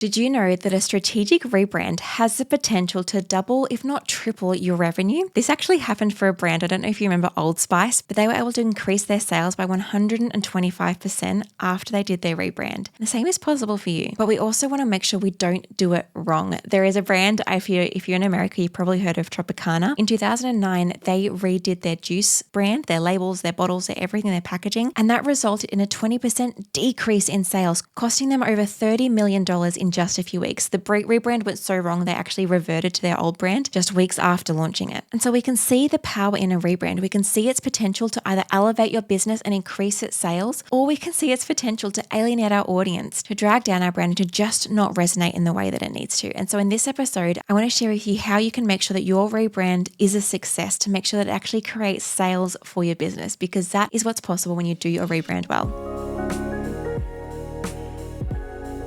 Did you know that a strategic rebrand has the potential to double, if not triple, your revenue? This actually happened for a brand. I don't know if you remember Old Spice, but they were able to increase their sales by 125% after they did their rebrand. The same is possible for you, but we also want to make sure we don't do it wrong. There is a brand, if you're in America, you've probably heard of Tropicana. In 2009, they redid their juice brand, their labels, their bottles, their everything, their packaging, and that resulted in a 20% decrease in sales, costing them over $30 million in just a few weeks. The rebrand went so wrong, they actually reverted to their old brand just weeks after launching it. And so we can see the power in a rebrand. We can see its potential to either elevate your business and increase its sales, or we can see its potential to alienate our audience, to drag down our brand, and to just not resonate in the way that it needs to. And so in this episode, I want to share with you how you can make sure that your rebrand is a success, to make sure that it actually creates sales for your business, because that is what's possible when you do your rebrand well.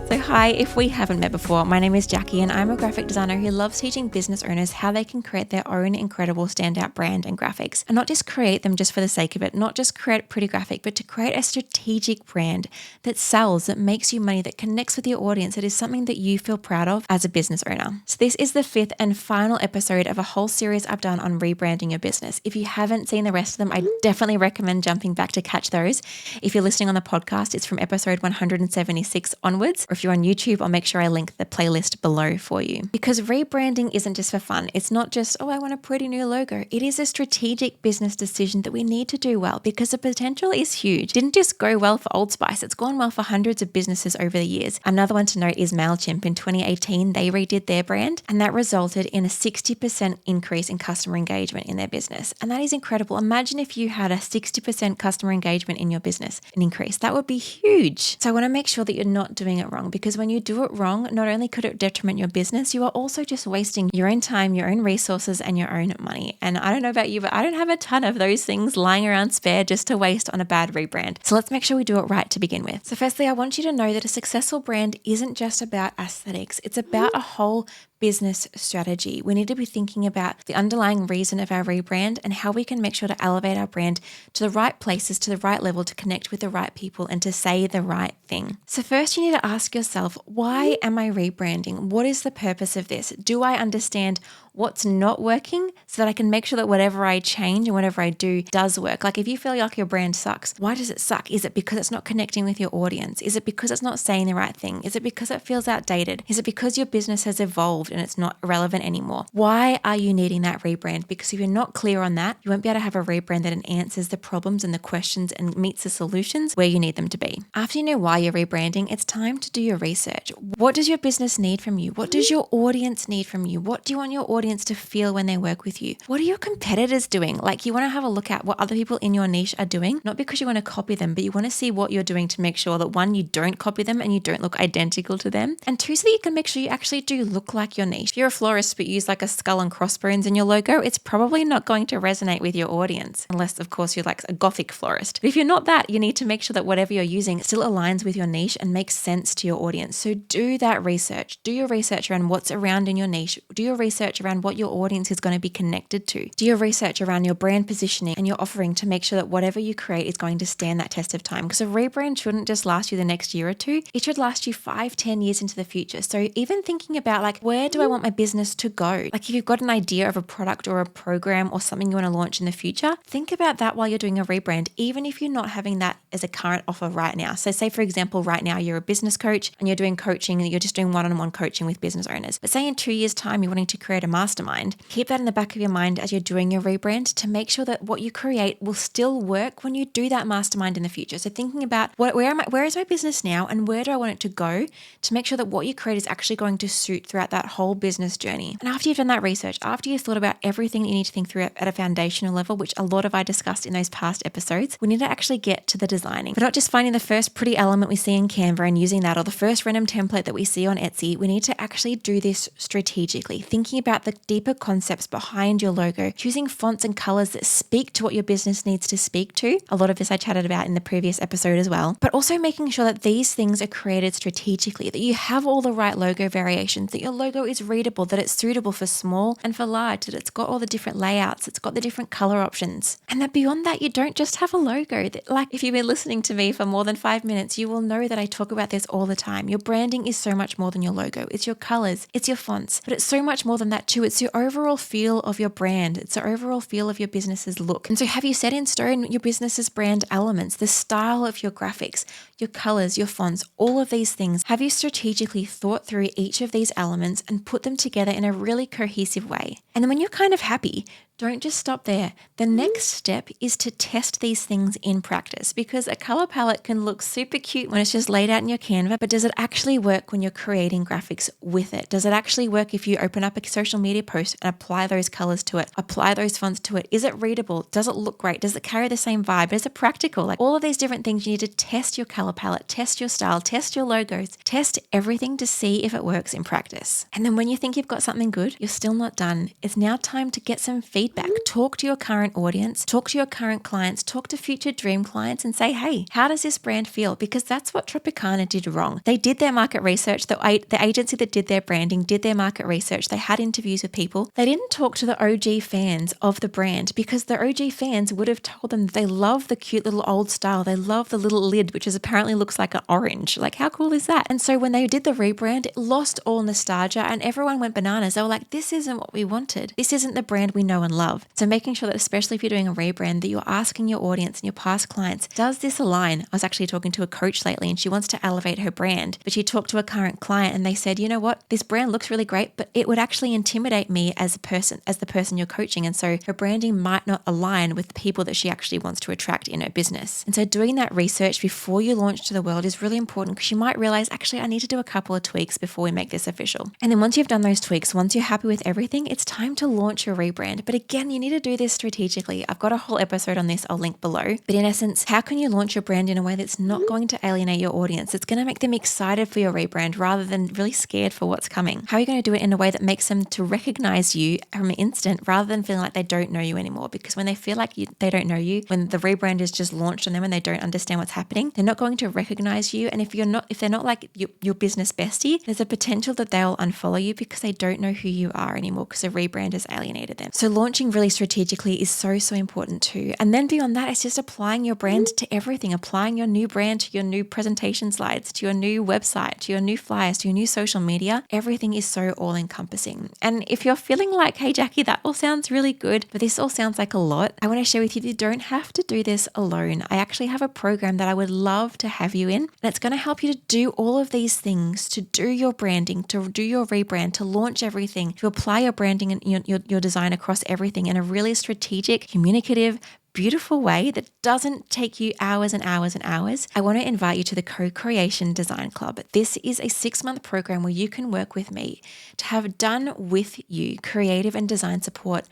So hi, if we haven't met before, my name is Jacqui and I'm a graphic designer who loves teaching business owners how they can create their own incredible standout brand and graphics, and not just create them just for the sake of it, not just create a pretty graphic, but to create a strategic brand that sells, that makes you money, that connects with your audience, that is something that you feel proud of as a business owner. So this is the 5th and final episode of a whole series I've done on rebranding your business. If you haven't seen the rest of them, I definitely recommend jumping back to catch those. If you're listening on the podcast, it's from episode 176 onwards, or if you're on YouTube, I'll make sure I link the playlist below for you. Because rebranding isn't just for fun. It's not just, I want a pretty new logo. It is a strategic business decision that we need to do well, because the potential is huge. It didn't just go well for Old Spice. It's gone well for hundreds of businesses over the years. Another one to note is MailChimp. In 2018, they redid their brand, and that resulted in a 60% increase in customer engagement in their business. And that is incredible. Imagine if you had a 60% customer engagement in your business, an increase. That would be huge. So I want to make sure that you're not doing it wrong, because when you do it wrong, not only could it detriment your business, you are also just wasting your own time, your own resources, and your own money. And I don't know about you, but I don't have a ton of those things lying around spare just to waste on a bad rebrand. So let's make sure we do it right to begin with. So firstly, I want you to know that a successful brand isn't just about aesthetics. It's about a whole business strategy. We need to be thinking about the underlying reason of our rebrand and how we can make sure to elevate our brand to the right places, to the right level, to connect with the right people and to say the right thing. So first you need to ask yourself, why am I rebranding? What is the purpose of this? Do I understand what's not working so that I can make sure that whatever I change and whatever I do does work? Like if you feel like your brand sucks, why does it suck? Is it because it's not connecting with your audience? Is it because it's not saying the right thing? Is it because it feels outdated? Is it because your business has evolved and it's not relevant anymore? Why are you needing that rebrand? Because if you're not clear on that, you won't be able to have a rebrand that answers the problems and the questions and meets the solutions where you need them to be. After you know why you're rebranding, it's time to do your research. What does your business need from you? What does your audience need from you? What do you want your audience to feel when they work with you? What are your competitors doing? Like you want to have a look at what other people in your niche are doing, not because you want to copy them, but you want to see what you're doing to make sure that one, you don't copy them and you don't look identical to them. And two, so that you can make sure you actually do look like your niche. If you're a florist but use like a skull and crossbones in your logo, it's probably not going to resonate with your audience, unless of course you're like a gothic florist. But if you're not that, you need to make sure that whatever you're using still aligns with your niche and makes sense to your audience. So do that research. Do your research around what's around in your niche. Do your research around what your audience is going to be connected to. Do your research around your brand positioning and your offering to make sure that whatever you create is going to stand that test of time. Because a rebrand shouldn't just last you the next year or two. It should last you 5-10 years into the future. So even thinking about like, where do I want my business to go? Like if you've got an idea of a product or a program or something you want to launch in the future, think about that while you're doing a rebrand, even if you're not having that as a current offer right now. So say for example, right now you're a business coach and you're doing coaching and you're just doing one-on-one coaching with business owners. But say in 2 years time, you're wanting to create a mastermind. Keep that in the back of your mind as you're doing your rebrand to make sure that what you create will still work when you do that mastermind in the future. So thinking about where is my business now and where do I want it to go, to make sure that what you create is actually going to suit throughout that whole business journey. And after you've done that research, after you've thought about everything that you need to think through at a foundational level, which a lot of I discussed in those past episodes, we need to actually get to the designing. We're not just finding the first pretty element we see in Canva and using that, or the first random template that we see on Etsy. We need to actually do this strategically, thinking about the deeper concepts behind your logo, choosing fonts and colors that speak to what your business needs to speak to. A lot of this I chatted about in the previous episode as well, but also making sure that these things are created strategically, that you have all the right logo variations, that your logo logo is readable, that it's suitable for small and for large, that it's got all the different layouts, it's got the different color options. And that beyond that, you don't just have a logo. Like if you've been listening to me for more than 5 minutes, you will know that I talk about this all the time. Your branding is so much more than your logo. It's your colors, it's your fonts, but it's so much more than that too. It's your overall feel of your brand. It's the overall feel of your business's look. And so have you set in stone your business's brand elements, the style of your graphics, your colors, your fonts, all of these things? Have you strategically thought through each of these elements and put them together in a really cohesive way? And then when you're kind of happy, don't just stop there. The next step is to test these things in practice, because a color palette can look super cute when it's just laid out in your Canva, but does it actually work when you're creating graphics with it? Does it actually work if you open up a social media post and apply those colors to it, apply those fonts to it? Is it readable? Does it look great? Does it carry the same vibe? Is it practical? Like all of these different things, you need to test your color palette, test your style, test your logos, test everything to see if it works in practice. And then when you think you've got something good, you're still not done. It's now time to get some feedback. Talk to your current audience, talk to your current clients, talk to future dream clients and say, hey, how does this brand feel? Because that's what Tropicana did wrong. They did their market research. The agency that did their branding did their market research. They had interviews with people. They didn't talk to the OG fans of the brand, because the OG fans would have told them that they love the cute little old style. They love the little lid, which apparently looks like an orange. Like how cool is that? And so when they did the rebrand, it lost all nostalgia and everyone went bananas. They were like, this isn't what we wanted. This isn't the brand we know and love. So making sure that, especially if you're doing a rebrand, that you're asking your audience and your past clients, does this align? I was actually talking to a coach lately and she wants to elevate her brand, but she talked to a current client and they said, you know what, this brand looks really great, but it would actually intimidate me as the person you're coaching. And so her branding might not align with the people that she actually wants to attract in her business. And so doing that research before you launch to the world is really important, because you might realize, actually, I need to do a couple of tweaks before we make this official. And then once you've done those tweaks, once you're happy with everything, it's time to launch your rebrand. But again, you need to do this strategically. I've got a whole episode on this, I'll link below. But in essence, how can you launch your brand in a way that's not going to alienate your audience? It's going to make them excited for your rebrand rather than really scared for what's coming. How are you going to do it in a way that makes them to recognize you from an instant rather than feeling like they don't know you anymore? Because when they feel like they don't know you, when the rebrand is just launched on them and they don't understand what's happening, they're not going to recognize you. And if they're not like your business bestie, there's a potential that they'll unfollow you because they don't know who you are anymore, because the rebrand has alienated them. So launching really strategically is so important too. And then beyond that, it's just applying your brand to everything, applying your new brand to your new presentation slides, to your new website, to your new flyers, to your new social media. Everything is so all encompassing. And if you're feeling like, hey, Jacqui, that all sounds really good, but this all sounds like a lot, I want to share with you that you don't have to do this alone. I actually have a program that I would love to have you in. That's going to help you to do all of these things, to do your branding, to do your rebrand, to launch everything, to apply your branding and your design across everything in a really strategic, communicative, beautiful way that doesn't take you hours and hours and hours. I want to invite you to the Co-Creation Design Club. This is a 6-month program where you can work with me to have done with you creative and design support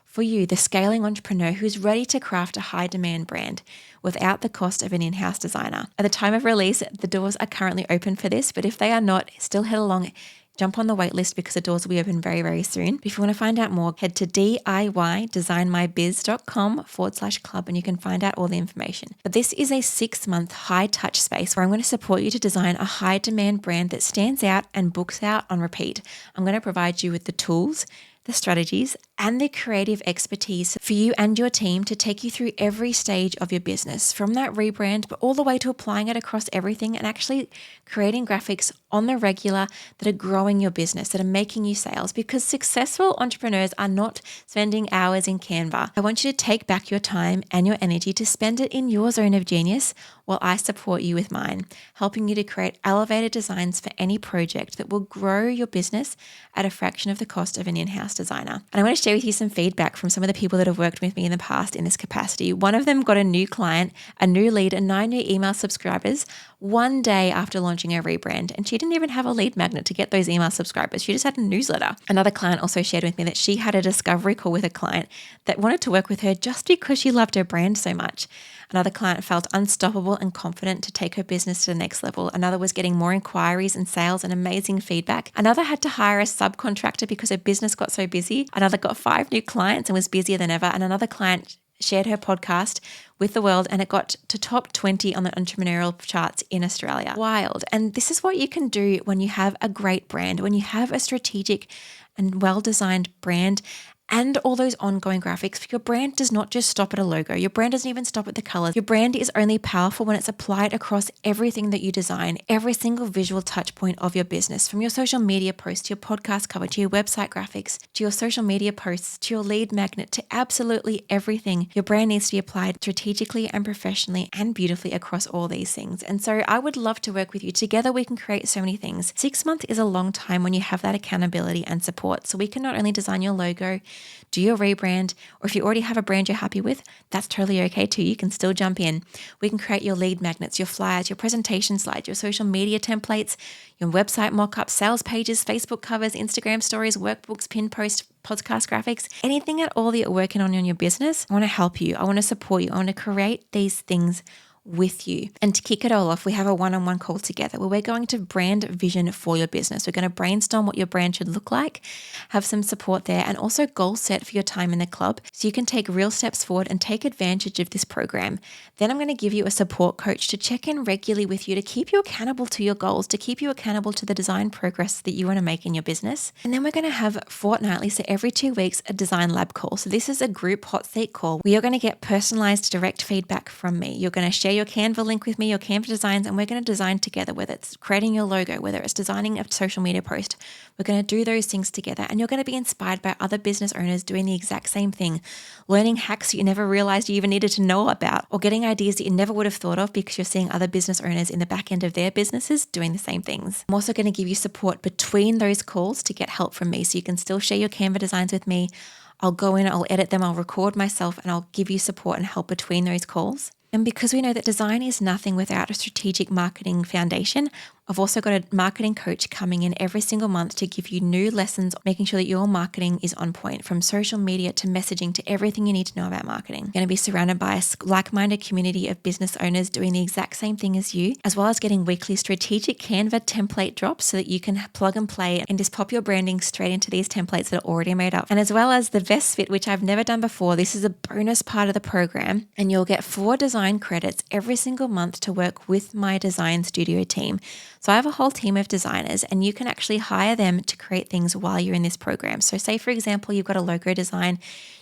for you, the scaling entrepreneur who's ready to craft a high demand brand without the cost of an in-house designer. At the time of release, the doors are currently open for this, but if they are not, still head along, jump on the wait list, because the doors will be open very, very soon. If you want to find out more, head to DIYdesignmybiz.com/club and you can find out all the information. But this is a 6-month high touch space where I'm going to support you to design a high demand brand that stands out and books out on repeat. I'm going to provide you with the tools, the strategies, and the creative expertise for you and your team to take you through every stage of your business, from that rebrand, but all the way to applying it across everything and actually creating graphics on the regular that are growing your business, that are making you sales, because successful entrepreneurs are not spending hours in Canva. I want you to take back your time and your energy to spend it in your zone of genius while I support you with mine, helping you to create elevated designs for any project that will grow your business at a fraction of the cost of an in-house designer. And I want to share with you some feedback from some of the people that have worked with me in the past in this capacity. One of them got a new client, a new lead, and 9 new email subscribers one day after launching her rebrand. And she didn't even have a lead magnet to get those email subscribers. She just had a newsletter. Another client also shared with me that she had a discovery call with a client that wanted to work with her just because she loved her brand so much. Another client felt unstoppable and confident to take her business to the next level. Another was getting more inquiries and sales and amazing feedback. Another had to hire a subcontractor because her business got so busy. Another got 5 new clients and was busier than ever. And another client shared her podcast with the world, and it got to top 20 on the entrepreneurial charts in Australia. Wild. And this is what you can do when you have a great brand, when you have a strategic and well-designed brand and all those ongoing graphics. Your brand does not just stop at a logo. Your brand doesn't even stop at the colors. Your brand is only powerful when it's applied across everything that you design, every single visual touch point of your business, from your social media posts, to your podcast cover, to your website graphics, to your social media posts, to your lead magnet, to absolutely everything. Your brand needs to be applied strategically and professionally and beautifully across all these things. And so I would love to work with you. Together we can create so many things. 6 months is a long time when you have that accountability and support. So we can not only design your logo, do your rebrand, or if you already have a brand you're happy with, that's totally okay too. You can still jump in. We can create your lead magnets, your flyers, your presentation slides, your social media templates, your website mock-ups, sales pages, Facebook covers, Instagram stories, workbooks, pin posts, podcast graphics, anything at all that you're working on in your business. I want to help you. I want to support you. I want to create these things with you. And to kick it all off, we have a one-on-one call together where we're going to brand vision for your business. We're going to brainstorm what your brand should look like, have some support there, and also goal set for your time in the club so you can take real steps forward and take advantage of this program. Then I'm going to give you a support coach to check in regularly with you, to keep you accountable to your goals, to keep you accountable to the design progress that you want to make in your business. And then we're going to have fortnightly, so every 2 weeks, a design lab call. So this is a group hot seat call where you're going to get personalized direct feedback from me. You're going to share your Canva link with me, your Canva designs, and we're going to design together, whether it's creating your logo, whether it's designing a social media post. We're going to do those things together, and you're going to be inspired by other business owners doing the exact same thing, learning hacks you never realized you even needed to know about, or getting ideas that you never would have thought of because you're seeing other business owners in the back end of their businesses doing the same things. I'm also going to give you support between those calls to get help from me, so you can still share your Canva designs with me. I'll go in, I'll edit them, I'll record myself, and I'll give you support and help between those calls. And because we know that design is nothing without a strategic marketing foundation, I've also got a marketing coach coming in every single month to give you new lessons, making sure that your marketing is on point, from social media to messaging to everything you need to know about marketing. You're going to be surrounded by a like-minded community of business owners doing the exact same thing as you, as well as getting weekly strategic Canva template drops so that you can plug and play and just pop your branding straight into these templates that are already made up. And as well as the best fit, which I've never done before, this is a bonus part of the program, and you'll get 4 design credits every single month to work with my design studio team. So I have a whole team of designers, and you can actually hire them to create things while you're in this program. So say, for example, you've got a logo design,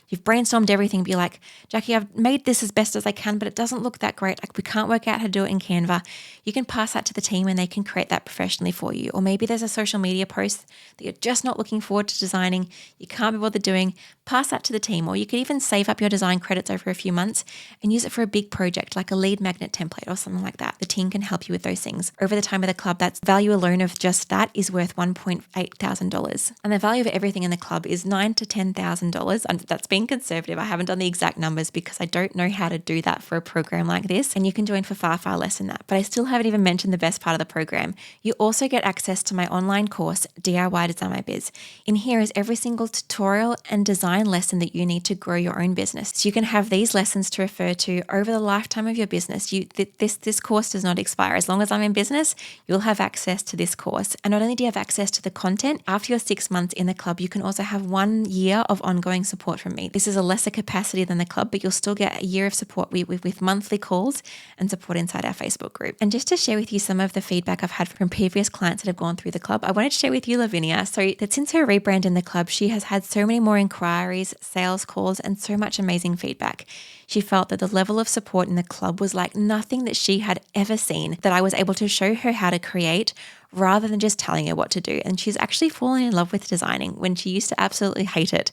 you've brainstormed everything, be like, Jacqui, I've made this as best as I can, but it doesn't look that great. Like, we can't work out how to do it in Canva. You can pass that to the team and they can create that professionally for you. Or maybe there's a social media post that you're just not looking forward to designing, you can't be bothered doing, pass that to the team. Or you could even save up your design credits over a few months and use it for a big project like a lead magnet template or something like that. The team can help you with those things. Over the time of the club, that's value alone of just that is worth $1,800. And the value of everything in the club is $9,000 to $10,000. And that's being conservative. I haven't done the exact numbers because I don't know how to do that for a program like this. And you can join for far, far less than that. But I still haven't even mentioned the best part of the program. You also get access to my online course, DIY Design My Biz. In here is every single tutorial and design lesson that you need to grow your own business. So you can have these lessons to refer to over the lifetime of your business. This course does not expire. As long as I'm in business, you'll have access to this course. And not only do you have access to the content, after your 6 months in the club, you can also have 1 year of ongoing support from me. This is a lesser capacity than the club, but you'll still get a year of support with monthly calls and support inside our Facebook group. And just to share with you some of the feedback I've had from previous clients that have gone through the club, I wanted to share with you Lavinia. So that since her rebrand in the club, she has had so many more inquiries, sales calls, and so much amazing feedback. She felt that the level of support in the club was like nothing that she had ever seen, that I was able to show her how to create rather than just telling her what to do. And she's actually fallen in love with designing when she used to absolutely hate it.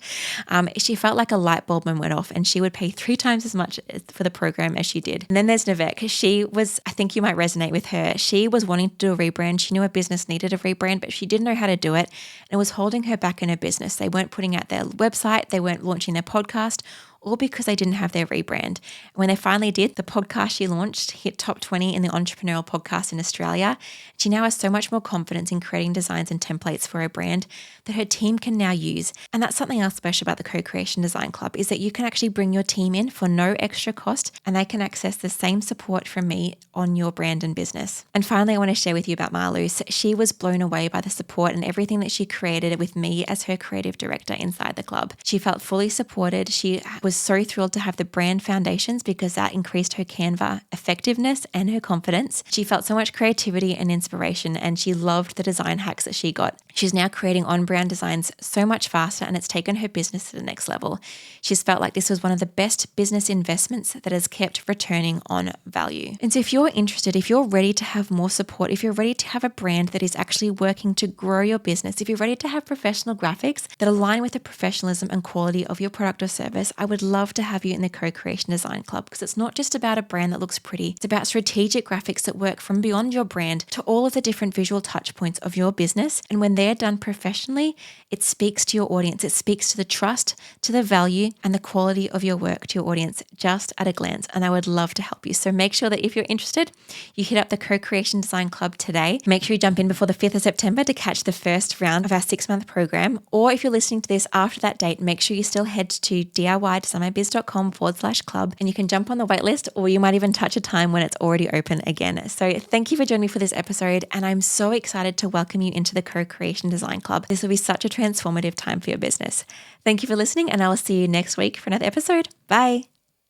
She felt like a light bulb went off, and she would pay 3 times as much for the program as she did. And then there's Nivek. She was, I think you might resonate with her. She was wanting to do a rebrand. She knew her business needed a rebrand, but she didn't know how to do it. And it was holding her back in her business. They weren't putting out their website. They weren't launching their podcast, all because they didn't have their rebrand. When they finally did, the podcast she launched hit top 20 in the entrepreneurial podcast in Australia. She now has so much more confidence in creating designs and templates for her brand that her team can now use. And that's something else special about the Co-Creation Design Club, is that you can actually bring your team in for no extra cost, and they can access the same support from me on your brand and business. And finally, I want to share with you about Marloes. She was blown away by the support and everything that she created with me as her creative director inside the club. She felt fully supported. She was was so thrilled to have the brand foundations because that increased her Canva effectiveness and her confidence. She felt so much creativity and inspiration, and she loved the design hacks that she got. She's now creating on-brand designs so much faster, and it's taken her business to the next level. She's felt like this was one of the best business investments that has kept returning on value. And so if you're interested, if you're ready to have more support, if you're ready to have a brand that is actually working to grow your business, if you're ready to have professional graphics that align with the professionalism and quality of your product or service, I would love to have you in the Co-Creation Design Club, because it's not just about a brand that looks pretty. It's about strategic graphics that work from beyond your brand to all of the different visual touch points of your business. And when they're done professionally, it speaks to your audience. It speaks to the trust, to the value, and the quality of your work to your audience just at a glance. And I would love to help you. So make sure that if you're interested, you hit up the Co-Creation Design Club today. Make sure you jump in before the 5th of September to catch the first round of our 6-month program. Or if you're listening to this after that date, make sure you still head to DIYdesignmybiz.com/club and you can jump on the waitlist, or you might even touch a time when it's already open again. So thank you for joining me for this episode, and I'm so excited to welcome you into the Co-Creation Design Club. This will be such a transformative time for your business. Thank you for listening, and I will see you next week for another episode. Bye.